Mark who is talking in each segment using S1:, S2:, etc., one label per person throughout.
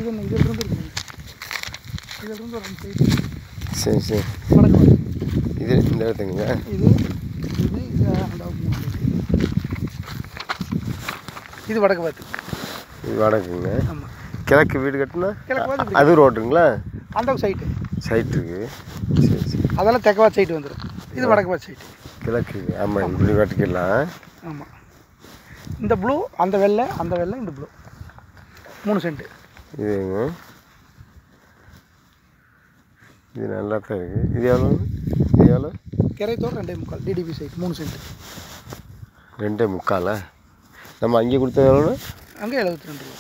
S1: இல்லைண்ணா இதிலிருந்து இருக்குங்க. இதிலிருந்து ஒரு 2 சைடு.
S2: சரி சரி.
S1: வடக்கு
S2: இது இந்த இடத்துங்க.
S1: இது இது இது அந்த 3 சைடு. இது வடக்கு பார்த்து.
S2: இது வடக்குங்க.
S1: ஆமாம்.
S2: கிழக்கு வீடு கட்டினா
S1: கிழக்கு பார்த்து
S2: அது ரோட்டுங்களா?
S1: அந்த சைட்டு
S2: சைட் இருக்குது. சரி சரி.
S1: அதெல்லாம் தெற்கவாத்து சைட்டு வந்துடும். இது வடக்கு பார்த்து சைட்டு.
S2: கிழக்கு. ஆமாம் இப்படி கட்டிக்கலாம்.
S1: ஆமாம். இந்த ப்ளூ அந்த வெள்ளை இந்த ப்ளூ 3 சென்ட்.
S2: இதுங்க. இது நல்லா தான் இருக்குது. இது எவ்வளோ? இது எவ்வளோ?
S1: கிரைத்தோடு 2.25 டிடிபி சைட் 3 சென்ட்.
S2: 2.25. நம்ம அங்கே கொடுத்தது எவ்வளோ?
S1: அங்கே 72 ரூபா.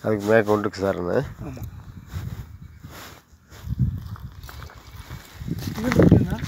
S2: அதுக்கு மேலே ஒன்றுக்கு சார்ண்ணே.
S1: ஆமாம். இது எப்படின்னா